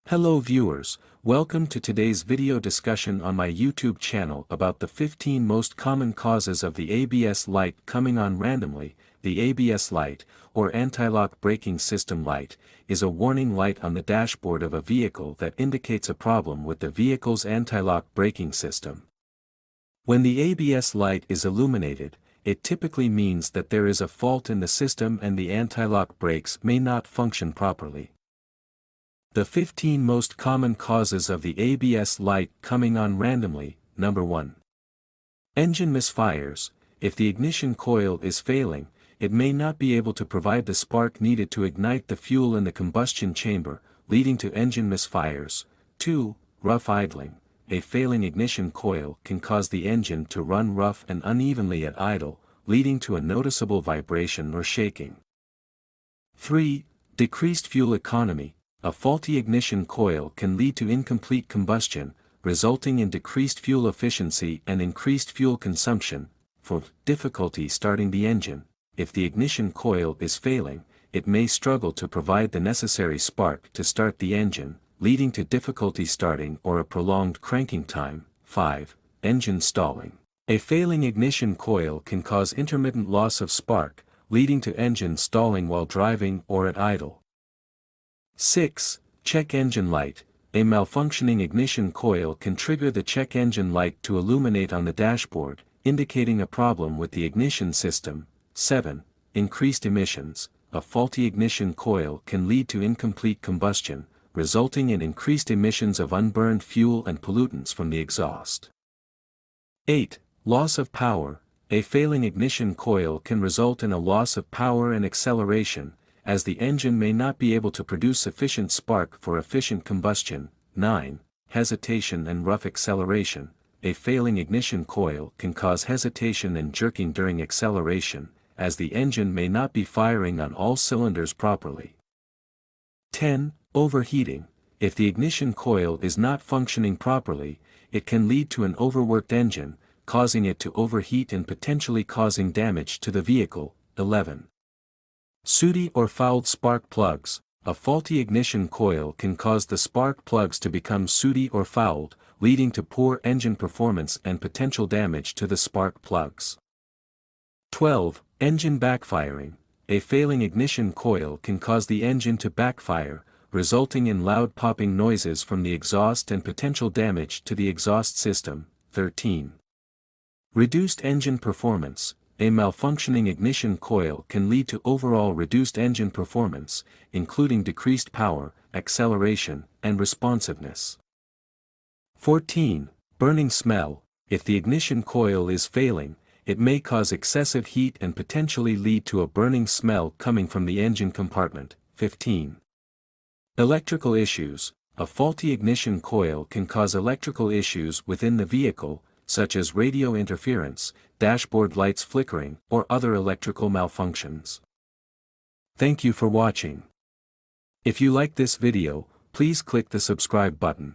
Hello viewers, welcome to today's video discussion on my YouTube channel about the 15 most common causes of the ABS light coming on randomly. The ABS light, or anti-lock braking system light, is a warning light on the dashboard of a vehicle that indicates a problem with the vehicle's anti-lock braking system. When the ABS light is illuminated, it typically means that there is a fault in the system and the anti-lock brakes may not function properly. The 15 most common causes of the ABS light coming on randomly. Number 1. Engine misfires. If the ignition coil is failing, it may not be able to provide the spark needed to ignite the fuel in the combustion chamber, leading to engine misfires. 2. Rough idling. A failing ignition coil can cause the engine to run rough and unevenly at idle, leading to a noticeable vibration or shaking. 3. Decreased fuel economy. A faulty ignition coil can lead to incomplete combustion, resulting in decreased fuel efficiency and increased fuel consumption. 4. Difficulty starting the engine. If the ignition coil is failing, it may struggle to provide the necessary spark to start the engine, leading to difficulty starting or a prolonged cranking time. 5. Engine stalling. A failing ignition coil can cause intermittent loss of spark, leading to engine stalling while driving or at idle. 6. Check engine light. A malfunctioning ignition coil can trigger the check engine light to illuminate on the dashboard, indicating a problem with the ignition system. 7. Increased emissions. A faulty ignition coil can lead to incomplete combustion, resulting in increased emissions of unburned fuel and pollutants from the exhaust. 8. Loss of power. A failing ignition coil can result in a loss of power and acceleration, as the engine may not be able to produce sufficient spark for efficient combustion. 9. Hesitation and rough acceleration. A failing ignition coil can cause hesitation and jerking during acceleration, as the engine may not be firing on all cylinders properly. 10. Overheating. If the ignition coil is not functioning properly, it can lead to an overworked engine, causing it to overheat and potentially causing damage to the vehicle. 11. Sooty or fouled spark plugs. A faulty ignition coil can cause the spark plugs to become sooty or fouled, leading to poor engine performance and potential damage to the spark plugs. 12. Engine backfiring. A failing ignition coil can cause the engine to backfire, resulting in loud popping noises from the exhaust and potential damage to the exhaust system. 13. Reduced engine performance. A malfunctioning ignition coil can lead to overall reduced engine performance, including decreased power, acceleration, and responsiveness. 14. Burning smell. If the ignition coil is failing, it may cause excessive heat and potentially lead to a burning smell coming from the engine compartment. 15. Electrical issues. A faulty ignition coil can cause electrical issues within the vehicle, such as radio interference, dashboard lights flickering, or other electrical malfunctions. Thank you for watching. If you like this video, please click the subscribe button.